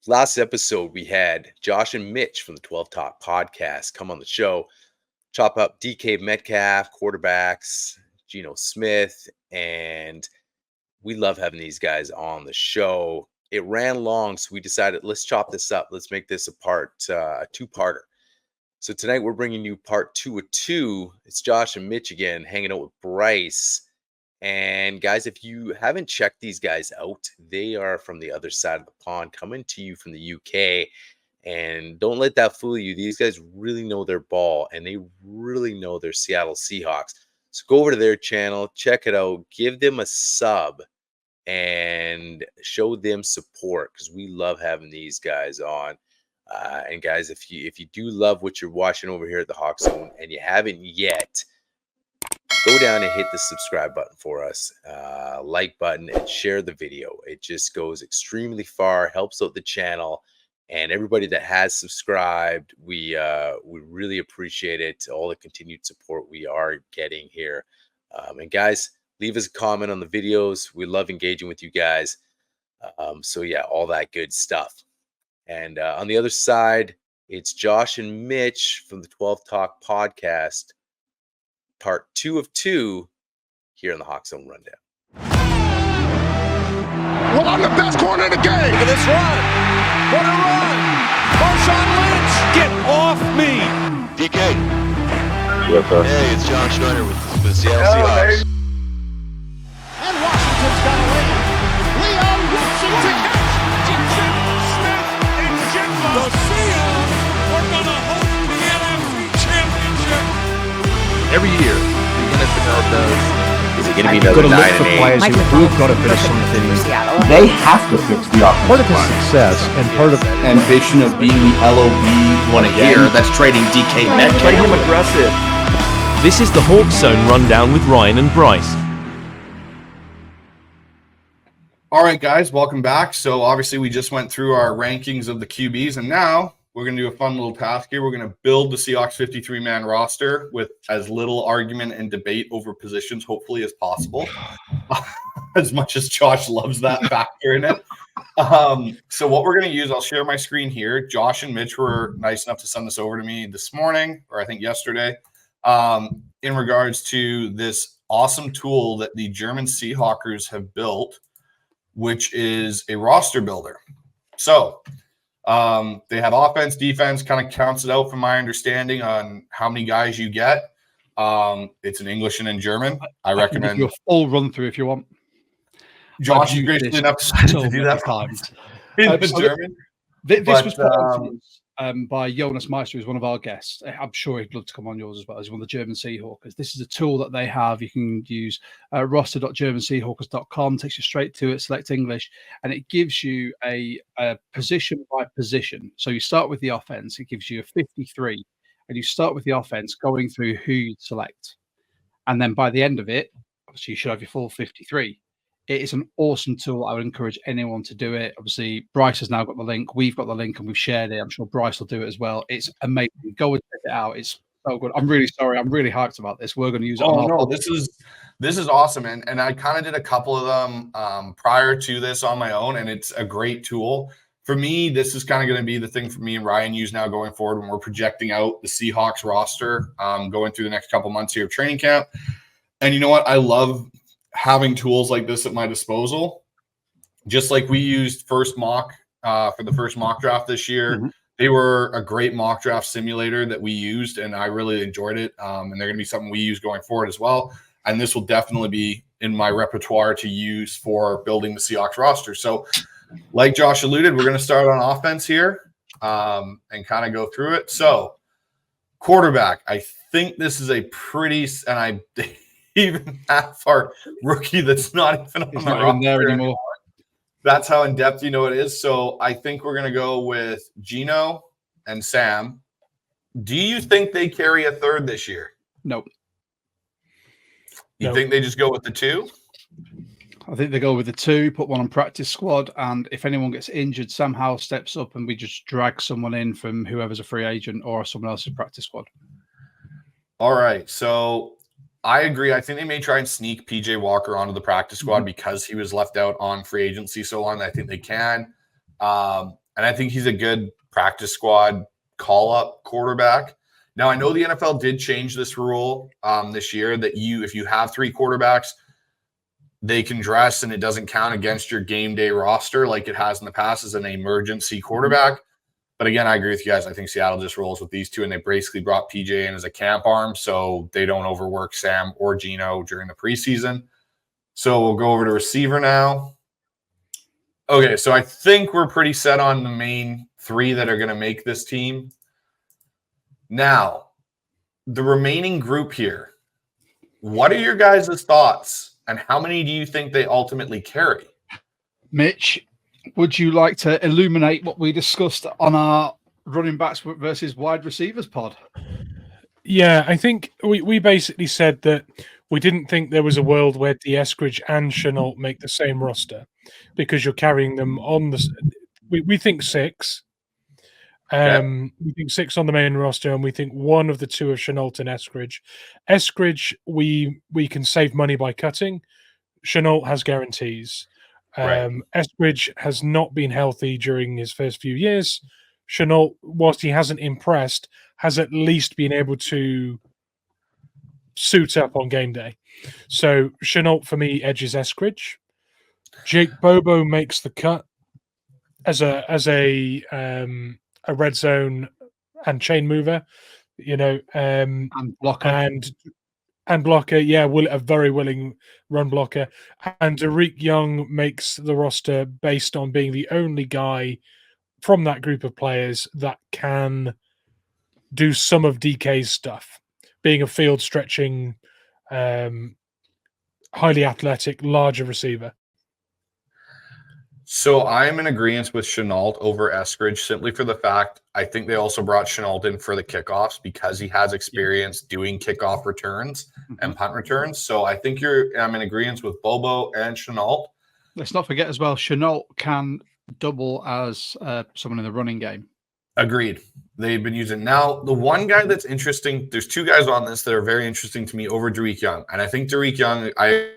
Last episode, we had Josh and Mitch from the 12 Talk podcast come on the show, chop up DK Metcalf, quarterbacks, Geno Smith, and we love having these guys on the show. It ran long, so we decided let's chop this up. Let's make this a two-parter. So tonight we're bringing you part 2 of 2. It's Josh and Mitch again, hanging out with Bryce. And guys, if you haven't checked these guys out, they are from the other side of the pond, coming to you from the UK. And don't let that fool you. These guys really know their ball, and they really know their Seattle Seahawks. So go over to their channel, check it out, give them a sub, and show them support, because we love having these guys on. And guys, if you do love what you're watching over here at the Hawk Zone and you haven't yet, go down and hit the subscribe button for us, like button, and share the video. It just goes extremely far, helps out the channel, and everybody that has subscribed, we really appreciate it. All the continued support we are getting here. And guys, leave us a comment on the videos. We love engaging with you guys. So yeah, all that good stuff. And on the other side, it's Josh and Mitch from the 12 Talk podcast, part 2 of 2 here on the Hawk Zone Rundown. Well, I'm the best corner in the game. Look at this run. What a run. Marshawn Lynch, get off me. DK. Hey, it's John Schneider with the Seattle Seahawks. And Washington's got a lead. Leon Wilson to catch. Jackson, Smith, and Jigba. The Seahawks are going to host the NFC Championship. Every year, the NFL does. Is it going to be another 9-8? Who've got to finish something. They have to fix the offensive Part of his line. success and part of Ambition of being the LOB one again. That's trading DK Metcalf. Play him aggressive. This is the Hawk Zone Rundown with Ryan and Bryce. All right, guys, welcome back. So obviously we just went through our rankings of the QBs, and now we're going to do a fun little task here. We're going to build the Seahawks 53-man roster with as little argument and debate over positions, hopefully, as possible. As much as Josh loves that factor in it. So what we're going to use, I'll share my screen here. Josh and Mitch were nice enough to send this over to me this morning, or I think yesterday, in regards to this awesome tool that the German Seahawkers have built, which is a roster builder. So they have offense, defense, kind of counts it out from my understanding on how many guys you get. It's in English and in German. I recommend you a full run through if you want. Josh, you graciously enough to do that times. in German. This was put on to us, by Jonas Meister, who's one of our guests. I'm sure he'd love to come on yours as well. He's one of the German Seahawkers. This is a tool that they have. You can use roster.germanseahawkers.com, takes you straight to it, select English, and it gives you a position by position. So you start with the offense, it gives you a 53, and you start with the offense going through who you'd select. And then by the end of it, obviously you should have your full 53. It is an awesome tool. I would encourage anyone to do it. Obviously, Bryce has now got the link. We've got the link and we've shared it. I'm sure Bryce will do it as well. It's amazing. Go and check it out. It's so good. I'm really sorry. I'm really hyped about this. We're going to use it. This is awesome. And I kind of did a couple of them prior to this on my own, and it's a great tool. For me, this is kind of going to be the thing for me and Ryan use now going forward when we're projecting out the Seahawks roster going through the next couple months here of training camp. And you know what? I love having tools like this at my disposal. Just like we used First Mock for the first mock draft this year. Mm-hmm. They were a great mock draft simulator that we used, and I really enjoyed it. And they're going to be something we use going forward as well. And this will definitely be in my repertoire to use for building the Seahawks roster. So like Josh alluded, we're going to start on offense here and kind of go through it. So quarterback, I think this is a pretty – and I – even half our rookie that's not even on the roster there anymore. That's how in depth it is. So I think we're going to go with Geno and Sam. Do you think they carry a third this year? Nope. You think they just go with the 2? I think they go with the 2, put one on practice squad, and if anyone gets injured, Sam Howell steps up and we just drag someone in from whoever's a free agent or someone else's practice squad. All right. So I agree. I think they may try and sneak PJ Walker onto the practice squad because he was left out on free agency so long. I think they can. And I think he's a good practice squad call-up quarterback. Now, I know the NFL did change this rule this year that if you have 3 quarterbacks, they can dress and it doesn't count against your game day roster like it has in the past as an emergency quarterback. But again, I agree with you guys. I think Seattle just rolls with these two, and they basically brought PJ in as a camp arm so they don't overwork Sam or Gino during the preseason. So we'll go over to receiver now. Okay, so I think we're pretty set on the main 3 that are going to make this team. Now, the remaining group here, what are your guys' thoughts, and how many do you think they ultimately carry? Mitch, would you like to illuminate what we discussed on our running backs versus wide receivers pod? Yeah, I think we basically said that we didn't think there was a world where Eskridge and Chenault make the same roster because you're carrying them on the. We think 6. We think 6 on the main roster, and we think one of the 2 of Chenault and Eskridge. Eskridge, we can save money by cutting. Chenault has guarantees. Eskridge has not been healthy during his first few years. Chenault, whilst he hasn't impressed, has at least been able to suit up on game day. So Chenault, for me, edges Eskridge. Jake Bobo makes the cut as a red zone and chain mover, and blocker. And blocker, yeah, a very willing run blocker. And Derek Young makes the roster based on being the only guy from that group of players that can do some of DK's stuff, being a field stretching, highly athletic, larger receiver. So I'm in agreement with Chenault over Eskridge simply for the fact I think they also brought Chenault in for the kickoffs because he has experience doing kickoff returns and punt returns. So I think I'm in agreement with Bobo and Chenault. Let's not forget as well, Chenault can double as someone in the running game. Agreed. They've been using. Now, the one guy that's interesting, there's 2 guys on this that are very interesting to me over Derek Young. And I think Derek Young, I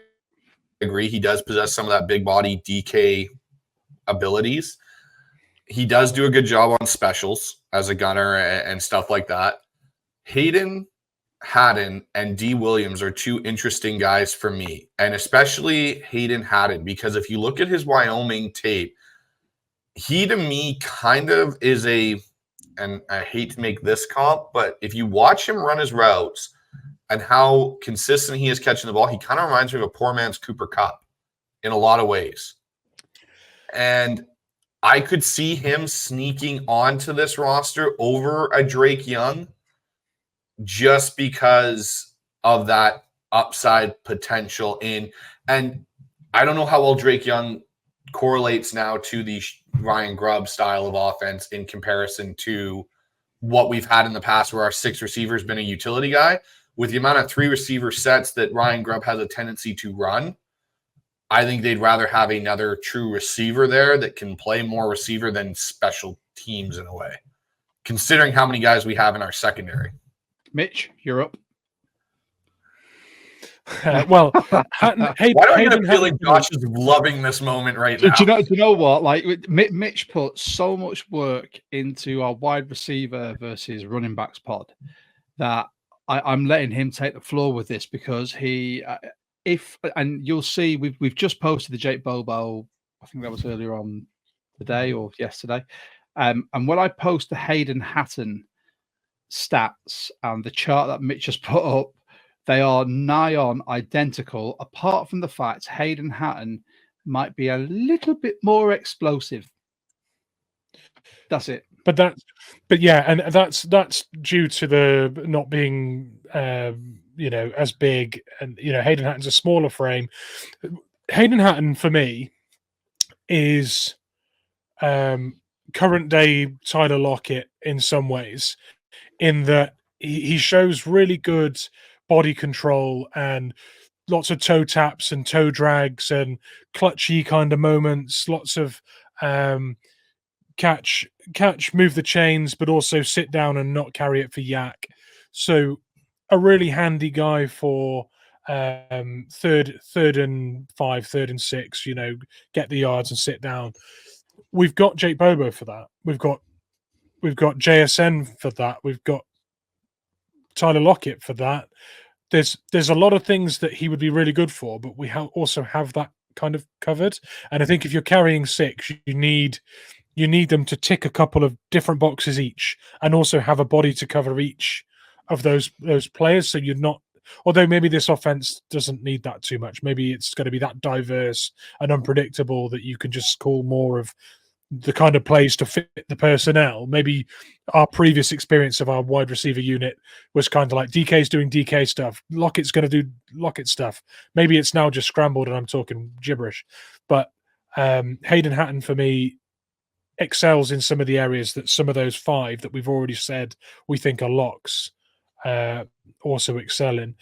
agree, he does possess some of that big body DK abilities. He does do a good job on specials as a gunner and stuff like that. Hayden Haddon and D. Williams are 2 interesting guys for me, and especially Hayden Haddon, because if you look at his Wyoming tape, he to me kind of is and I hate to make this comp, but if you watch him run his routes and how consistent he is catching the ball, he kind of reminds me of a poor man's Cooper Kupp in a lot of ways. And I could see him sneaking onto this roster over a Drake Young just because of that upside potential and I don't know how well Drake Young correlates now to the Ryan Grubb style of offense in comparison to what we've had in the past where our 6 receiver has been a utility guy. With the amount of 3 receiver sets that Ryan Grubb has a tendency to run, I think they'd rather have another true receiver there that can play more receiver than special teams in a way, considering how many guys we have in our secondary. Mitch, you're up. Well, why do I feel like Josh is loving this moment right now? Do you know what? Like Mitch put so much work into our wide receiver versus running backs pod that I'm letting him take the floor with this because he. And you'll see we've just posted the Jake Bobo, I think that was earlier on today or yesterday. And when I post the Hayden Hatton stats and the chart that Mitch just put up, they are nigh on identical, apart from the fact Hayden Hatton might be a little bit more explosive. That's it. But yeah, and that's due to the not being as big, and Hayden Hatton's a smaller frame. Hayden Hatton for me is current day Tyler Lockett in some ways, in that he shows really good body control and lots of toe taps and toe drags and clutchy kind of moments, lots of catch, move the chains, but also sit down and not carry it for yak. So a really handy guy for third and 5, 3rd and 6, get the yards and sit down. we've got Jake Bobo for that. We've got JSN for that. We've got Tyler Lockett for that. There's a lot of things that he would be really good for, but we also have that kind of covered. And I think if you're carrying 6, you need them to tick a couple of different boxes each, and also have a body to cover each of those players. So you're not, although maybe this offense doesn't need that too much. Maybe it's going to be that diverse and unpredictable that you can just call more of the kind of plays to fit the personnel. Maybe our previous experience of our wide receiver unit was kind of like DK's doing DK stuff, Lockett's going to do Lockett stuff. Maybe it's now just scrambled and I'm talking gibberish. But Hayden Hatton for me excels in some of the areas that some of those 5 that we've already said we think are locks also excel in.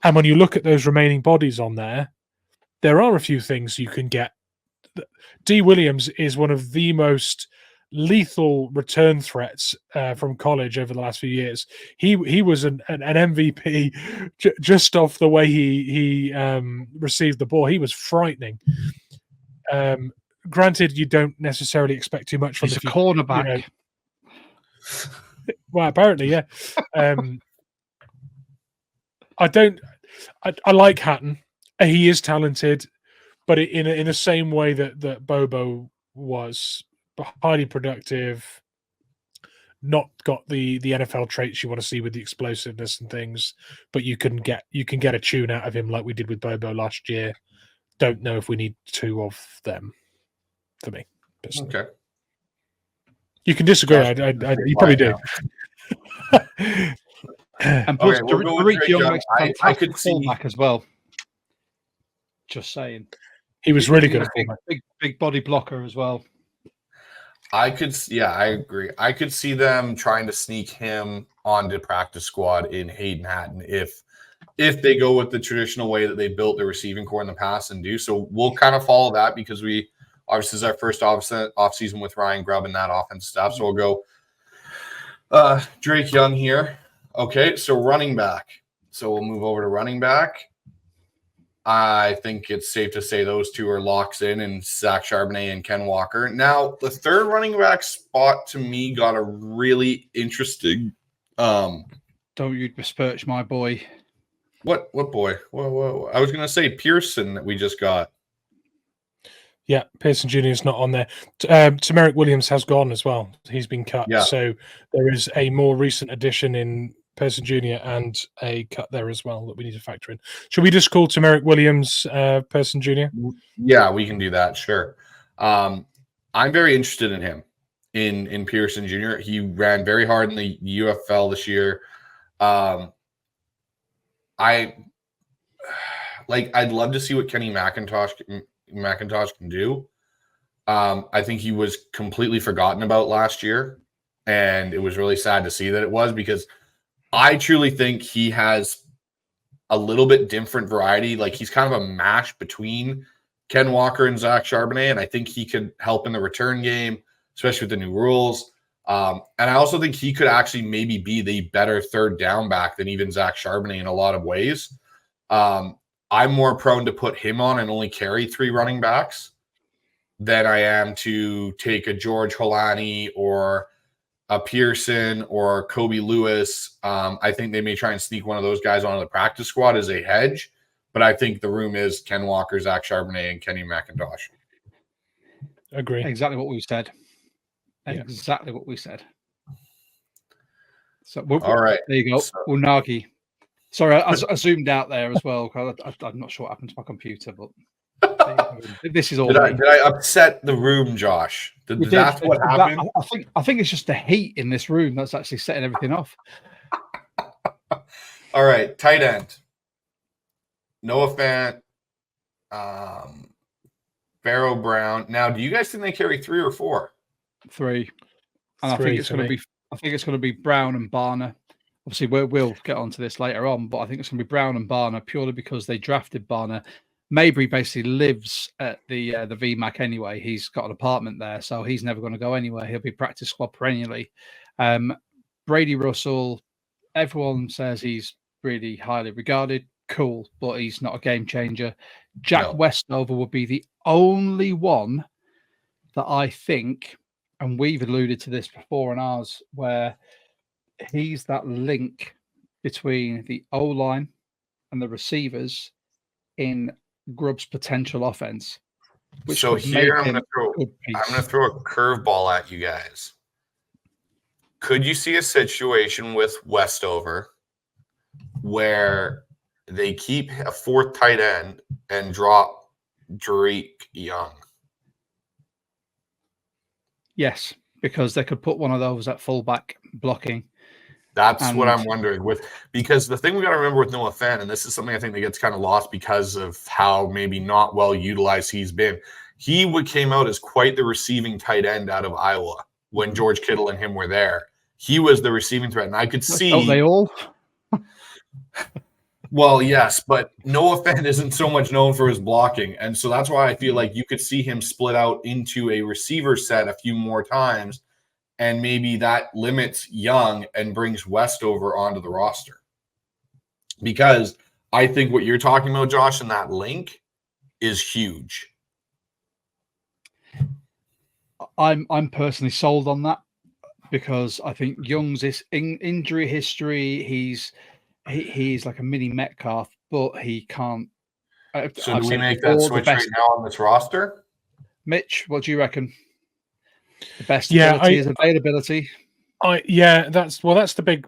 And when you look at those remaining bodies on there are a few things you can get. D. Williams is one of the most lethal return threats from college over the last few years. He was an MVP just off the way he received the ball. He was frightening. Granted, you don't necessarily expect too much from He's a cornerback. Well, apparently, yeah. I like Hatton. He is talented, but in the same way that Bobo was, highly productive, not got the NFL traits you want to see with the explosiveness and things, but you can get a tune out of him like we did with Bobo last year. Don't know if we need 2 of them for me. Personally. Okay. You can disagree. You probably do. And plus, Okay, we'll go with Tariq Young Drake makes Young. a fantastic fullback as well. Just saying. He was really good. Big body blocker as well. I agree. I could see them trying to sneak him onto practice squad in Hayden Hatton if they go with the traditional way that they built their receiving core in the past and do. So we'll kind of follow that because we obviously is our first off season with Ryan Grubb and that offense stuff. So we'll go Drake Young here. Okay, so running back. So we'll move over to running back. I think it's safe to say those 2 are locks in Zach Charbonnet and Ken Walker. Now, the third running back spot to me got a really interesting. Don't you besmirch my boy. What boy? Whoa. I was going to say Pearson that we just got. Yeah, Pearson Jr. is not on there. Tamarick Williams has gone as well. He's been cut. Yeah. So there is a more recent addition in Pearson Jr. and a cut there as well that we need to factor in. Should we just call Tamarick Williams Pearson Jr.? Yeah, we can do that. Sure. I'm very interested in him, in Pearson Jr. He ran very hard in the UFL this year. I'd love to see what Kenny McIntosh can do. I think he was completely forgotten about last year, and it was really sad to see that it was, because I truly think he has a little bit different variety. Like, he's kind of a mash between Ken Walker and Zach Charbonnet, and I think he could help in the return game, especially with the new rules. And I also think he could actually maybe be the better third down back than even Zach Charbonnet in a lot of ways. I'm more prone to put him on and only carry 3 running backs than I am to take a George Holani or a Pearson or Kobe Lewis. I think they may try and sneak one of those guys onto the practice squad as a hedge, but I think the room is Ken Walker, Zach Charbonnet, and Kenny McIntosh. Agree. Exactly what we said. Exactly what we said. So all right, there you go. So, Unagi. Sorry, I zoomed out there as well. I'm not sure what happened to my computer, but this is all. Did I upset the room, Josh? That's what happened. I think it's just the heat in this room that's actually setting everything off. All right, tight end. Noah Fant, Pharaoh Brown. Now, do you guys think they carry 3 or 4? 3, and I think it's going to be. I think it's going to be Brown and Barner. Obviously, we'll get onto this later on, but I think it's going to be Brown and Barner purely because they drafted Barner. Mabry basically lives at the VMAC anyway. He's got an apartment there, so he's never going to go anywhere. He'll be practice squad perennially. Brady Russell, everyone says he's really highly regarded. Cool, but he's not a game changer. Jack Westover would be the only one that I think, and we've alluded to this before in ours, where he's that link between the O-line and the receivers in Grubb's potential offense. So here I'm going to throw a curveball at you guys. Could you see a situation with Westover where they keep a fourth tight end and drop Drake Young? Yes, because they could put one of those at fullback blocking. That's what I'm wondering because the thing we got to remember with Noah Fant, and this is something I think that gets kind of lost because of how maybe not well utilized he's been. He came out as quite the receiving tight end out of Iowa when George Kittle and him were there. He was the receiving threat, and I could see. Oh, they all? Well, yes, but Noah Fant isn't so much known for his blocking, and so that's why I feel like you could see him split out into a receiver set a few more times. And maybe that limits Young and brings Westover onto the roster. Because I think what you're talking about, Josh, and that link is huge. I'm personally sold on that because I think Young's injury history, he's like a mini Metcalf, but he can't. So do we make that switch right now on this roster? Mitch, what do you reckon? The best ability is availability. That's the big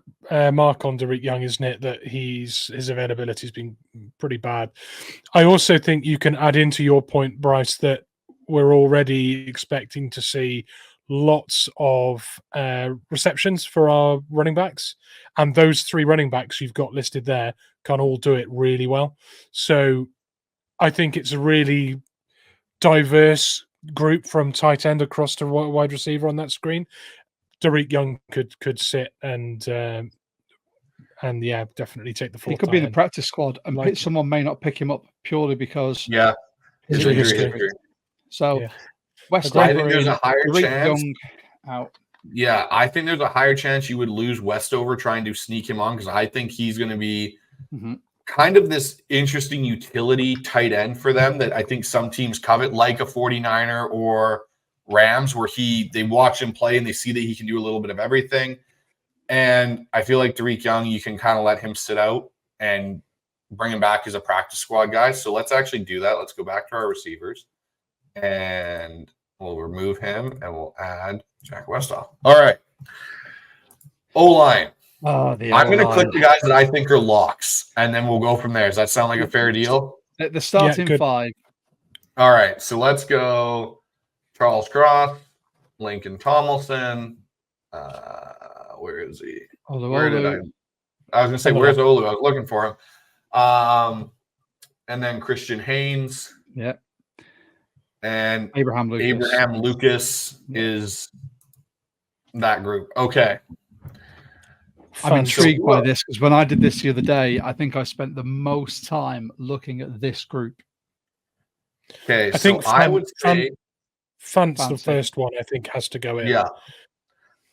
mark on Derek Young, isn't it? That his availability has been pretty bad. I also think you can add into your point, Bryce, that we're already expecting to see lots of receptions for our running backs, and those 3 running backs you've got listed there can all do it really well. So I think it's a really diverse group from tight end across to wide receiver on that screen. Derek Young could sit and definitely take the full. He could be in the practice squad, and someone may not pick him up purely because his history. So West I think there's a higher Derek chance. Young out. Yeah, I think there's a higher chance you would lose Westover trying to sneak him on because I think he's going to be kind of this interesting utility tight end for them that I think some teams covet, like a 49er or Rams, where they watch him play and they see that he can do a little bit of everything. And I feel like Derek Young, you can kind of let him sit out and bring him back as a practice squad guy. So let's actually do that. Let's go back to our receivers and we'll remove him and we'll add Jack Westhoff. All right. O-line. I'm going to click the guys that I think are locks, and then we'll go from there. Does that sound like a fair deal? The starting 5. All right, so let's go Charles Cross, Lincoln Tomlinson. Where is he? Where did I was going to say, where's Olu? I was looking for him. And then Christian Haynes. Yeah. And Abraham Lucas is that group. Okay. I'm intrigued by this because when I did this the other day, I think I spent the most time looking at this group. Okay, I would say Fant's the first one I think has to go in. Yeah.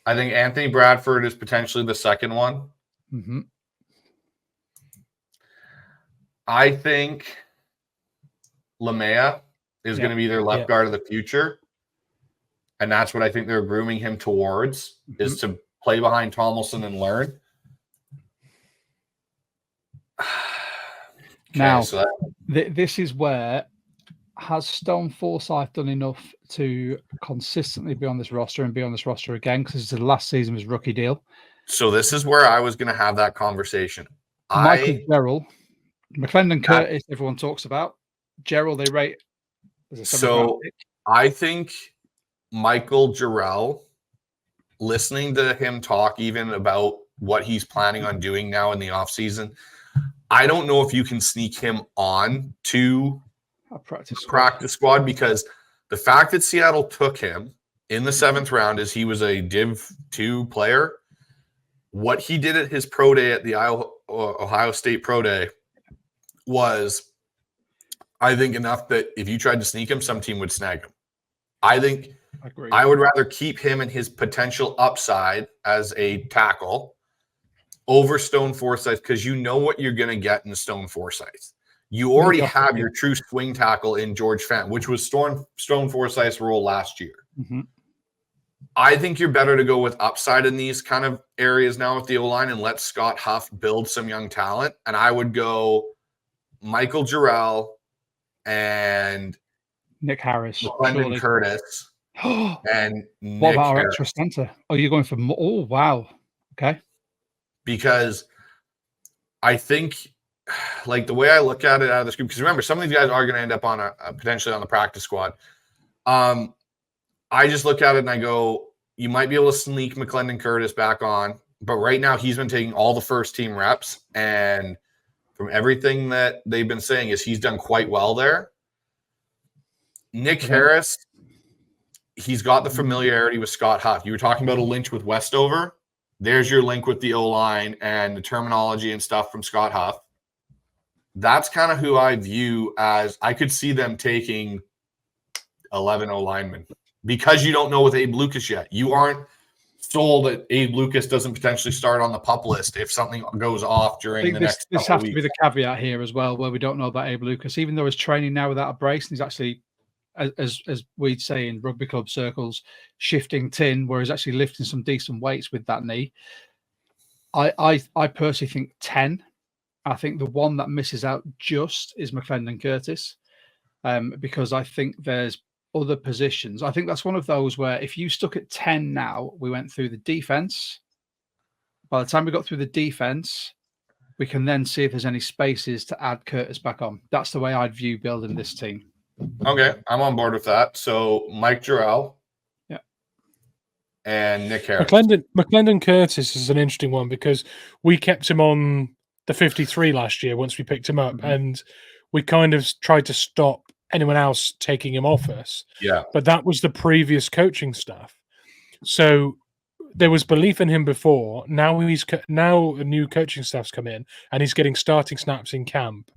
I think Anthony Bradford is potentially the second one. Mm-hmm. I think Lamea is going to be their left guard of the future. And that's what I think they're grooming him towards, is to play behind Tomlinson and learn. Now, this is where, has Stone Forsyth done enough to consistently be on this roster and be on this roster again? Because it's the last season of his rookie deal. So this is where I was going to have that conversation. Michael Gerald, McClendon Curtis, everyone talks about. Gerald, they rate as a 7th-round pick. I think Michael Jarrell, listening to him talk even about what he's planning on doing now in the offseason, I don't know if you can sneak him on to a practice squad because the fact that Seattle took him in the 7th round is he was a Div 2 player. What he did at his pro day at the Ohio State Pro Day was, I think, enough that if you tried to sneak him, some team would snag him. I think I would rather keep him and his potential upside as a tackle over Stone Forsyth because you know what you're going to get in Stone Forsyth. You already have your true swing tackle in George Fant, which was Stone Forsyth's role last year. Mm-hmm. I think you're better to go with upside in these kind of areas now with the O-line and let Scott Huff build some young talent. And I would go Michael Jarrell and Nick Harris, Brendan Curtis and Nick what about our Harris. extra center? Oh, you're going for more? Oh, wow. Okay. Because I think, like, the way I look at it out of this group, because remember, some of these guys are going to end up on potentially on the practice squad. I just look at it and I go, you might be able to sneak McClendon Curtis back on, but right now he's been taking all the first team reps, and from everything that they've been saying is he's done quite well there. Nick Harris, he's got the familiarity with Scott Huff. You were talking about a link with Westover. There's your link with the O-line and the terminology and stuff from Scott Huff. That's kind of who I view as I could see them taking 11 O-linemen. Because you don't know with Abe Lucas yet. You aren't sold that Abe Lucas doesn't potentially start on the PUP list if something goes off during the next couple This has weeks. to be the caveat here as well, where we don't know about Abe Lucas, even though he's training now without a brace, and he's actually, as we'd say in rugby club circles, shifting tin, where he's actually lifting some decent weights with that knee. I personally think 10. I think the one that misses out just is McClendon Curtis, because I think there's other positions. I think that's one of those where if you stuck at 10 now, we went through the defense. By the time we got through the defense, we can then see if there's any spaces to add Curtis back on. That's the way I'd view building this team. Okay, I'm on board with that. So Mike Jarrell. Yeah. And Nick Harris. McClendon Curtis is an interesting one because we kept him on the 53 last year once we picked him up, and we kind of tried to stop anyone else taking him off us. Yeah. But that was the previous coaching staff. So there was belief in him before. Now a new coaching staff's come in and he's getting starting snaps in camp.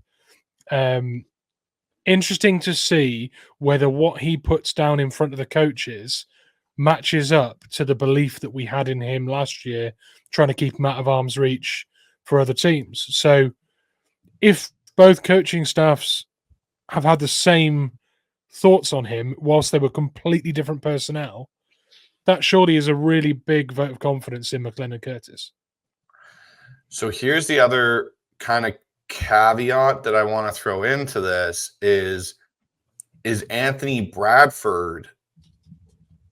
Interesting to see whether what he puts down in front of the coaches matches up to the belief that we had in him last year, trying to keep him out of arm's reach for other teams. So if both coaching staffs have had the same thoughts on him whilst they were completely different personnel, that surely is a really big vote of confidence in McClendon Curtis. So here's the other kind of caveat that I want to throw into this is Anthony Bradford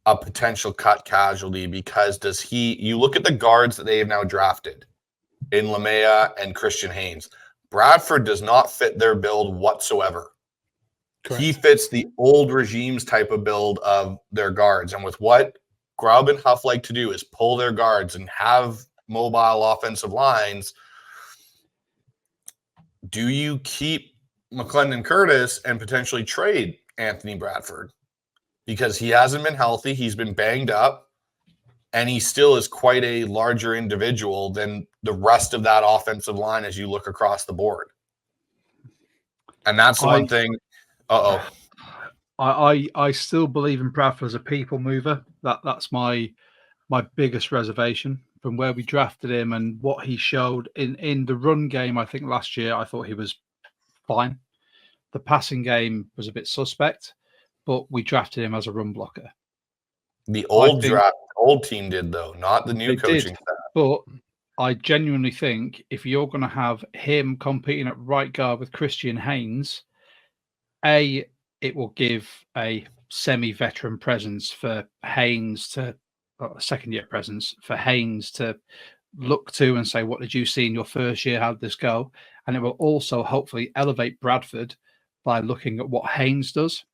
a potential cut casualty? Because you look at the guards that they have now drafted in Lamea and Christian Haynes. Bradford does not fit their build whatsoever. Correct. He fits the old regime's type of build of their guards. And with what Grubb and Huff like to do is pull their guards and have mobile offensive lines. Do you keep McClendon Curtis and potentially trade Anthony Bradford? Because he hasn't been healthy. He's been banged up. And he still is quite a larger individual than the rest of that offensive line as you look across the board. And that's the one thing. I still believe in Bradford as a people mover. That's my biggest reservation from where we drafted him and what he showed in the run game. I think last year I thought he was fine. The passing game was a bit suspect, but we drafted him as a run blocker. The old team did, though, not the new coaching staff. But I genuinely think if you're going to have him competing at right guard with Christian Haynes, it will give a semi-veteran presence for Haynes to a second-year presence for Haynes to look to and say, what did you see in your first year? How did this go? And it will also hopefully elevate Bradford by looking at what Haynes does.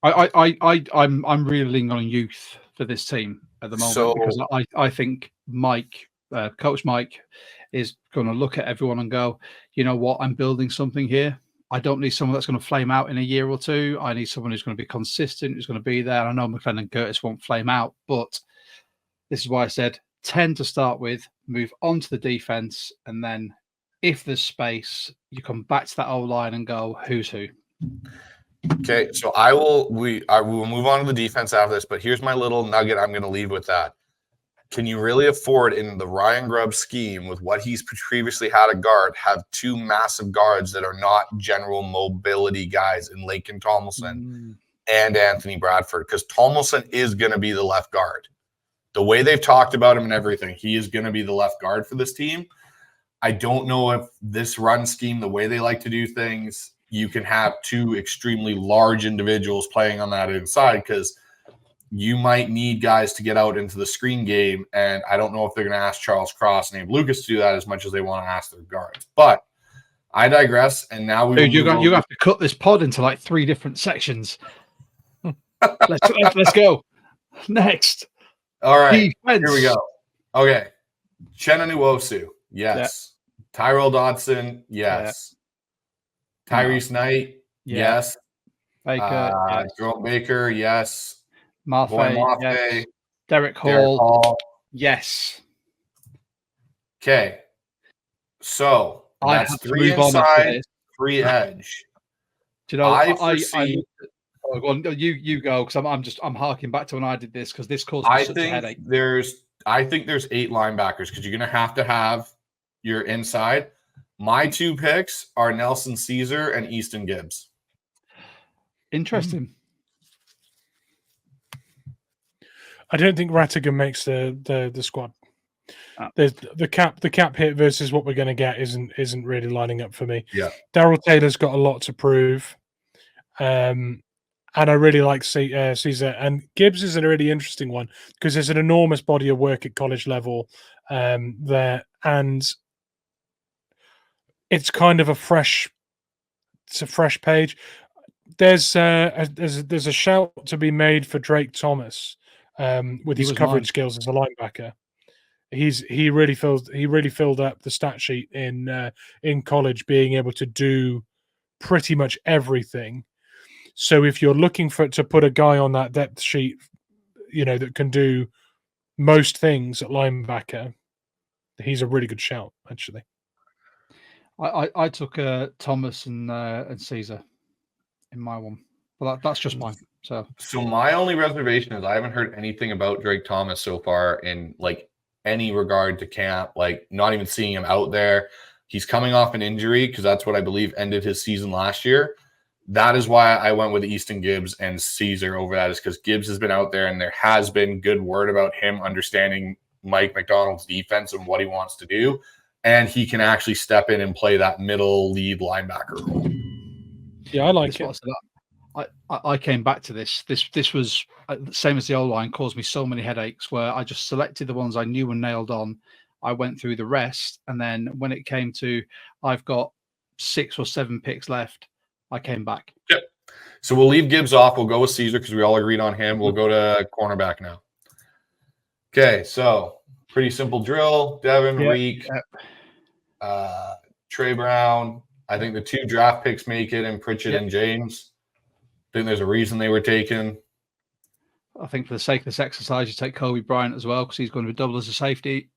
I'm really leaning on youth for this team at the moment because I think Coach Mike is going to look at everyone and go, you know what, I'm building something here. I don't need someone that's going to flame out in a year or two. I need someone who's going to be consistent, who's going to be there. I know McClendon Curtis won't flame out, but this is why I said 10 to start with, move on to the defense, and then if there's space, you come back to that O-line and go, who's who? Okay, so I will move on to the defense after this, but here's my little nugget I'm going to leave with that. Can you really afford in the Ryan Grubb scheme with what he's previously had at guard, have two massive guards that are not general mobility guys in Lake and Tomlinson and Anthony Bradford, because Tomlinson is going to be the left guard. The way they've talked about him and everything, he is going to be the left guard for this team. I don't know if this run scheme, the way they like to do things, you can have two extremely large individuals playing on that inside, because you might need guys to get out into the screen game. And I don't know if they're going to ask Charles Cross and Abe Lucas to do that as much as they want to ask their guards. But I digress. And now we you have to cut this pod into like 3 different sections. let's go. Next. All right. Defense. Here we go. Okay. Chenna Nwosu. Yes. Yeah. Tyrell Dodson. Yes. Yeah. Tyrese Knight. Yeah. Yes. Baker. Yes. Jerome Baker. Yes. Mafe. Yes. Derek Hall. Yes. Okay. So that's 3 inside, 3 edge. Do you know? Oh, go on, you go, because I'm harking back to when I did this, because this caused me such a headache. I think there's 8 linebackers, because you're going to have your inside. My 2 picks are Nelson Caesar and Easton Gibbs. Interesting. I don't think Rattigan makes the squad. There's the cap hit versus what we're going to get isn't really lining up for me. Yeah, Darrell Taylor's got a lot to prove. And I really like Caesar. And Gibbs is a really interesting one, because there's an enormous body of work at college level there. And it's kind of a fresh page. There's a shout to be made for Drake Thomas with his coverage skills as a linebacker. He really filled up the stat sheet in college, being able to do pretty much everything. So if you're looking to put a guy on that depth sheet, that can do most things at linebacker, he's a really good shout, actually. I took Thomas and Caesar in my one, but that's just mine. So my only reservation is I haven't heard anything about Drake Thomas so far in like any regard to camp, like not even seeing him out there. He's coming off an injury, because that's what I believe ended his season last year. That is why I went with Easton Gibbs and Caesar over that, is because Gibbs has been out there and there has been good word about him understanding Mike McDonald's defense and what he wants to do. And he can actually step in and play that middle lead linebacker role. Yeah, I like it. I came back to this. This was the same as the old line, caused me so many headaches, where I just selected the ones I knew and nailed on. I went through the rest. And then when it came to, I've got 6 or 7 picks left, I came back. Yep. So we'll leave Gibbs off. We'll go with Caesar, because we all agreed on him. We'll go to cornerback now. Okay, so pretty simple drill. Devin, Reek, Trey Brown. I think the 2 draft picks make it, and Pritchett and James. I think there's a reason they were taken. I think for the sake of this exercise, you take Kobe Bryant as well, because he's going to be double as a safety.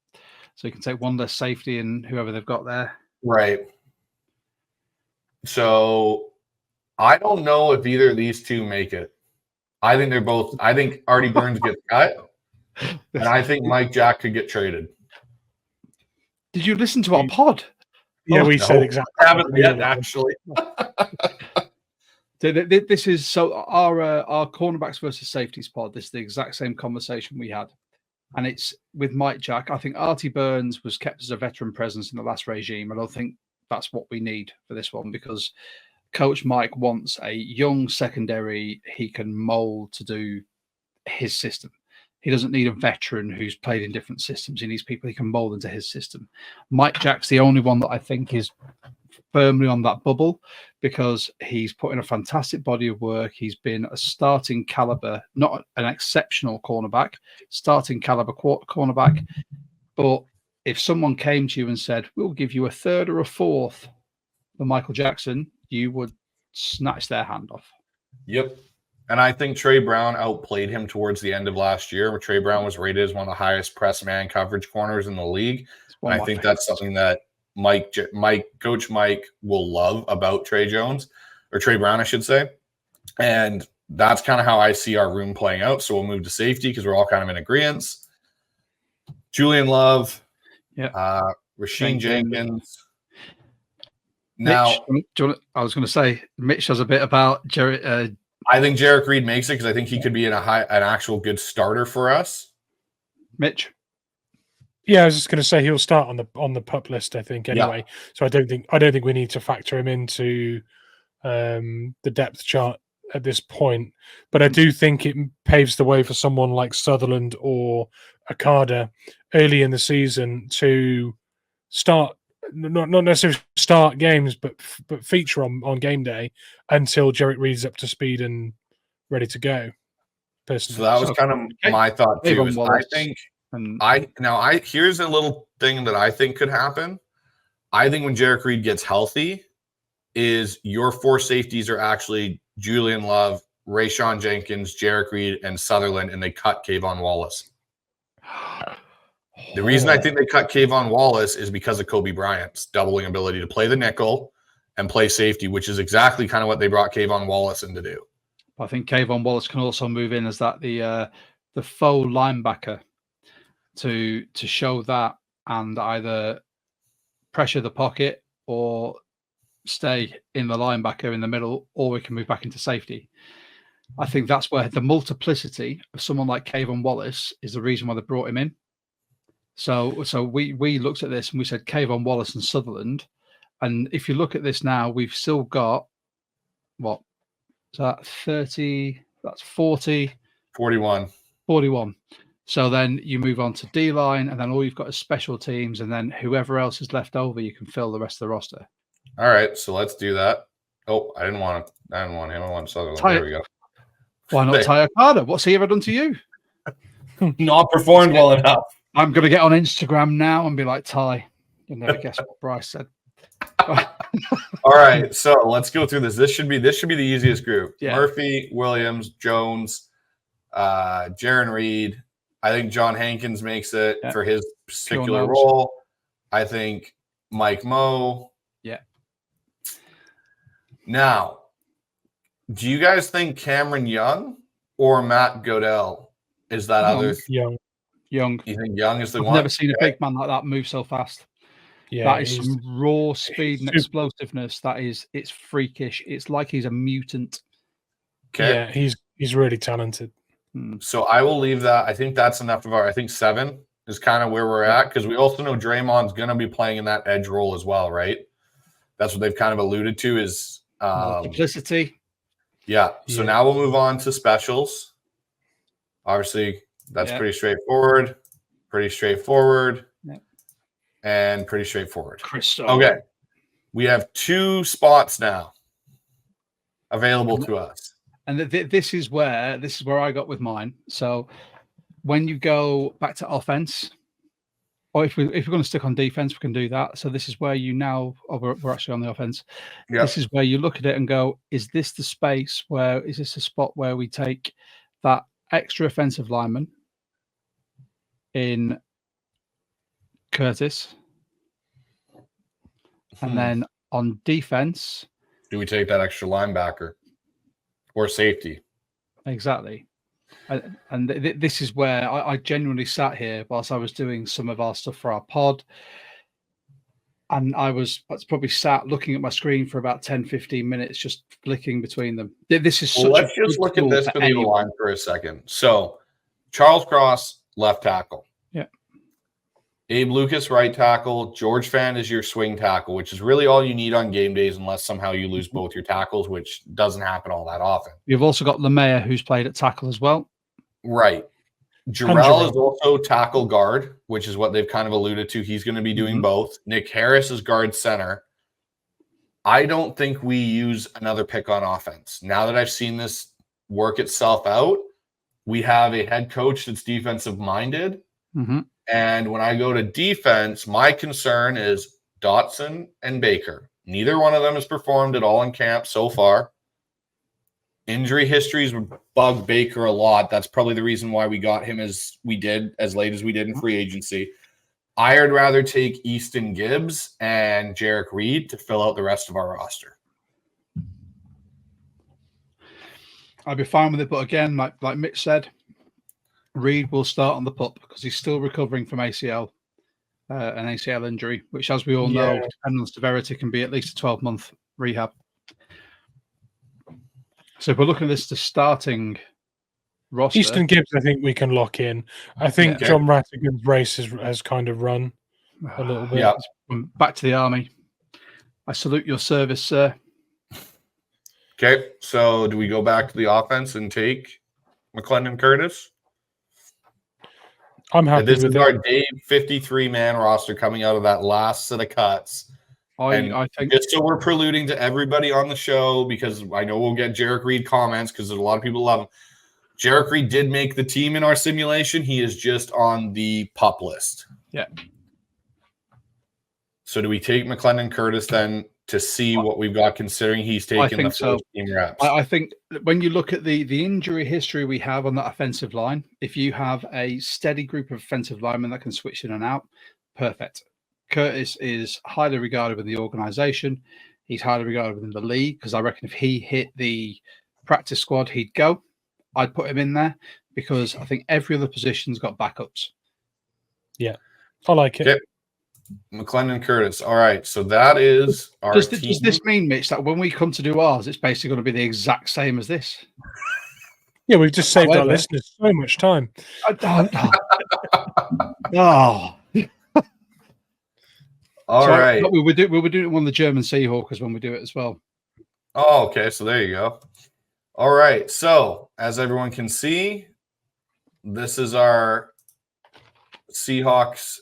So you can take one less safety and whoever they've got there. Right. So I don't know if either of these 2 make it. I think they're both. I think Artie Burns gets cut, and I think Mike Jack could get traded. Did you listen to our pod? Yeah, we said exactly. I haven't yet, actually. This is so our cornerbacks versus safeties pod. This is the exact same conversation we had, and it's with Mike Jack. I think Artie Burns was kept as a veteran presence in the last regime. I don't think that's what we need for this one, because Coach Mike wants a young secondary he can mold to do his system. He doesn't need a veteran who's played in different systems. He needs people he can mold into his system. Mike Jack's the only one that I think is firmly on that bubble, because he's put in a fantastic body of work. He's been a starting caliber, not an exceptional cornerback, starting caliber cornerback. But if someone came to you and said, we'll give you a 3rd or a 4th for Michael Jackson, you would snatch their hand off. Yep. And I think Trey Brown outplayed him towards the end of last year, where Trey Brown was rated as one of the highest press man coverage corners in the league. And I think that's something that Coach Mike will love about Trey Brown, I should say. And that's kind of how I see our room playing out. So we'll move to safety, because we're all kind of in agreement. Julian Love, Rasheem Jenkins. Now, Mitch, I was going to say, Mitch has a bit about I think Jarek Reed makes it because I think he could be an actual good starter for us. Mitch? Yeah, I was just going to say he'll start on the pup list, I think, anyway. Yeah. So I don't think we need to factor him into the depth chart at this point. But I do think it paves the way for someone like Sutherland or Okada early in the season to start, not necessarily start games, but feature on game day until Jarek Reed's up to speed and ready to go. Personally, so that was kind of my thought too. Is I think here's a little thing that I think could happen. I think when Jarek Reed gets healthy, is your 4 safeties are actually Julian Love, Rayshon Jenkins, Jarek Reed, and Sutherland, and they cut Kayvon Wallace. The reason I think they cut Kayvon Wallace is because of Kobe Bryant's doubling ability to play the nickel and play safety, which is exactly kind of what they brought Kayvon Wallace in to do. I think Kayvon Wallace can also move in as that the faux linebacker to show that and either pressure the pocket or stay in the linebacker in the middle, or we can move back into safety. I think that's where the multiplicity of someone like Kayvon Wallace is the reason why they brought him in. So we looked at this and we said Kayvon Wallace and Sutherland. And if you look at this now, we've still got what? So that 30, that's 40. 41. So then you move on to D-line, and then all you've got is special teams, and then whoever else is left over, you can fill the rest of the roster. All right, so let's do that. Oh, I didn't want him. I want Sutherland. There we go. Why not Ty Okada? What's he ever done to you? Not performed well enough. I'm going to get on Instagram now and be like, Ty, you'll never guess what Bryce said. All right, so let's go through this. This should be the easiest group. Yeah. Murphy, Williams, Jones, Jaron Reed. I think John Hankins makes it for his particular role. I think Mike Moe. Yeah. Now, do you guys think Cameron Young or Matt Godell is that other? Young. You think Young is the one? I've never seen a big man like that move so fast. Yeah, that is some raw speed and explosiveness. It's freakish. It's like he's a mutant. Okay. Yeah, he's really talented. So I will leave that. I think that's enough of I think 7 is kind of where we're at, because we also know Draymond's going to be playing in that edge role as well, right? That's what they've kind of alluded to is multiplicity. Yeah. So now we'll move on to specials. Obviously, that's pretty straightforward. And pretty straightforward. Okay. We have 2 spots now available to us. And this is where I got with mine. So when you go back to offense, or if we're going to stick on defense, we can do that. So this is where we're actually on the offense. Yep. This is where you look at it and go, is this the spot where we take that extra offensive lineman in Curtis? And then on defense, do we take that extra linebacker or safety? Exactly. And this is where I genuinely sat here whilst I was doing some of our stuff for our pod. And I was probably sat looking at my screen for about 10, 15 minutes, just flicking between them. This is let's just look at this for the line for a second. So Charles Cross, left tackle. Yeah. Abe Lucas, right tackle. George Fan is your swing tackle, which is really all you need on game days unless somehow you lose both your tackles, which doesn't happen all that often. You've also got Lemaya, who's played at tackle as well. Right. Jarrell is also tackle guard, which is what they've kind of alluded to. He's going to be doing both. Nick Harris is guard center. I don't think we use another pick on offense. Now that I've seen this work itself out, we have a head coach that's defensive minded. Mm-hmm. And when I go to defense, my concern is Dotson and Baker. Neither one of them has performed at all in camp so far. Injury histories would bug Baker a lot. That's probably the reason why we got him as late as we did in free agency. I would rather take Easton Gibbs and Jarek Reed to fill out the rest of our roster. I'd be fine with it, but again, like Mitch said, Reed will start on the pup because he's still recovering from an ACL injury, which, as we all know, depending on severity, can be at least a 12-month rehab. So if we're looking at this, the starting roster. Easton Gibbs, I think we can lock in. I think John Rattigan's race has kind of run a little bit. Yeah. Back to the army. I salute your service, sir. Okay, so do we go back to the offense and take McClendon Curtis? I'm happy This with is it. our Dave 53-man roster coming out of that last set of cuts. I think just so we're preluding to everybody on the show, because I know we'll get Jarek Reed comments because there's a lot of people who love him. Jarek Reed did make the team in our simulation. He is just on the pup list. Yeah. So do we take McClendon Curtis then to see what we've got, considering he's taking the first team reps? I think when you look at the injury history we have on that offensive line, if you have a steady group of offensive linemen that can switch in and out, perfect. Curtis is highly regarded within the organization. He's highly regarded within the league, because I reckon if he hit the practice squad, he'd go. I'd put him in there because I think every other position's got backups. Yeah, I like it. Okay. McClendon Curtis. All right, so that is our team. Does this mean, Mitch, that when we come to do ours, it's basically going to be the exact same as this? Yeah, we've just saved our listeners so much time. Oh. All right. We were doing it on the German Seahawks when we do it as well. Oh, okay. So there you go. All right. So as everyone can see, this is our Seahawks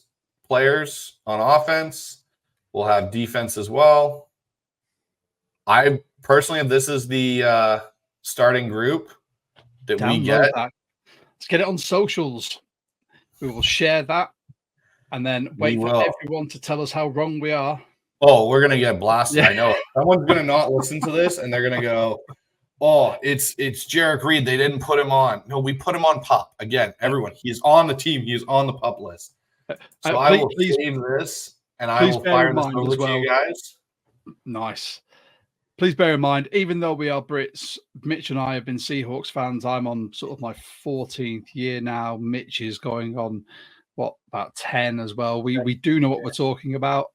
players on offense. We'll have defense as well. I personally, this is the starting group that we get. Let's get it on socials. We will share that. And then wait for everyone to tell us how wrong we are. Oh, we're gonna get blasted. Yeah. I know it. Someone's gonna not listen to this, and they're gonna go, "Oh, it's Jarek Reed. They didn't put him on." No, we put him on pup. Again, everyone. He is on the team. He is on the pup list. So I will save this, and I will fire this over to you guys. Nice. Please bear in mind, even though we are Brits, Mitch and I have been Seahawks fans. I'm on sort of my 14th year now. Mitch is going on about 10 as well. We do know what we're talking about.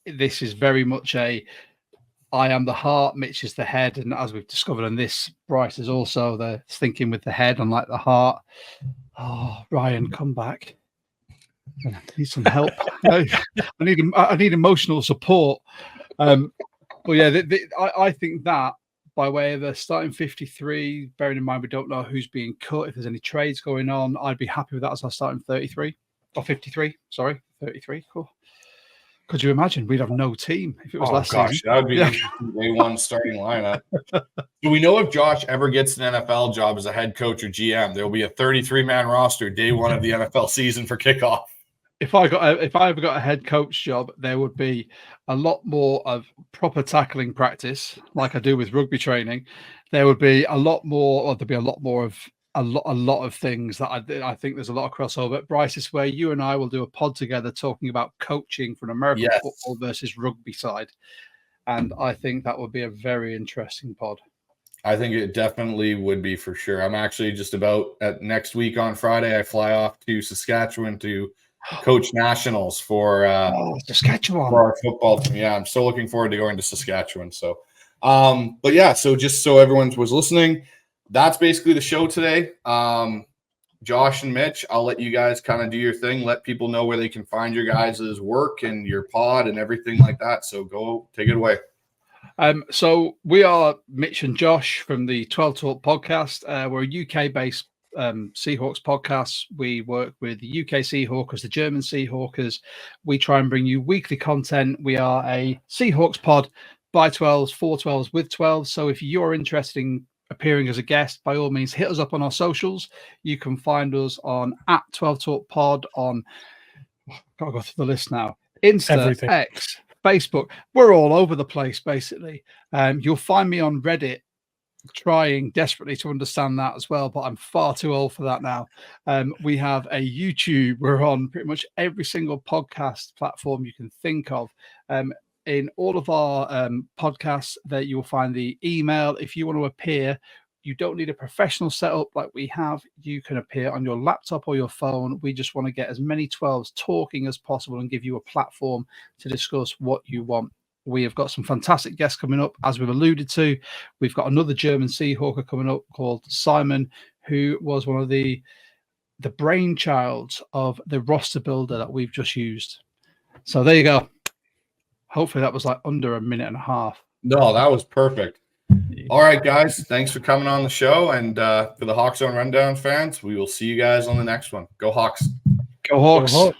This is very much I am the heart, Mitch is the head, and as we've discovered in this, Bryce is also the thinking with the head, unlike the heart. Oh, Ryan, come back. I need some help. I need emotional support. But yeah, I think that by way of the starting 53, bearing in mind we don't know who's being cut, if there's any trades going on, I'd be happy with that as our starting 33 or 53. Sorry, 33. Cool. Could you imagine? We'd have no team if it was last season. That would be the day one starting lineup. Do we know if Josh ever gets an NFL job as a head coach or GM? There will be a 33-man roster day one of the NFL season for kickoff. If I ever got a head coach job, there would be a lot more of proper tackling practice, like I do with rugby training. There would be a lot more, or there'd be a lot more of a lot of things that I think there's a lot of crossover. Bryce, is where you and I will do a pod together talking about coaching for an American football versus rugby side, and I think that would be a very interesting pod. I think it definitely would be, for sure. I'm actually just about next week on Friday. I fly off to Saskatchewan to coach nationals for Saskatchewan for our football team. Yeah, I'm so looking forward to going to Saskatchewan. So, but yeah, so just so everyone was listening, that's basically the show today. Josh and Mitch, I'll let you guys kind of do your thing. Let people know where they can find your guys' work and your pod and everything like that. So go take it away. So we are Mitch and Josh from the 12 Talk podcast. We're a UK-based Seahawks podcast. We work with the UK Seahawkers, the German Seahawkers. We try and bring you weekly content. We are a Seahawks pod by 12s, for 12s, with 12s. So if you're interested in appearing as a guest, by all means, hit us up on our socials. You can find us on @12talkpod on, gotta go through the list now, Insta, Everything. X, Facebook. We're all over the place, basically. You'll find me on Reddit, trying desperately to understand that as well, but I'm far too old for that now. We have a YouTube. We're on pretty much every single podcast platform you can think of. In all of our podcasts, that you'll find the email. If you want to appear, you don't need a professional setup like we have. You can appear on your laptop or your phone. We just want to get as many 12s talking as possible and give you a platform to discuss what you want. We have got some fantastic guests coming up, as we've alluded to. We've got another German Seahawker coming up called Simon, who was one of the brainchilds of the roster builder that we've just used. So there you go. Hopefully that was like under a minute and a half. No, that was perfect. All right, guys. Thanks for coming on the show. And for the Hawks Zone Rundown fans, we will see you guys on the next one. Go Hawks. Go Hawks. Go Hawks.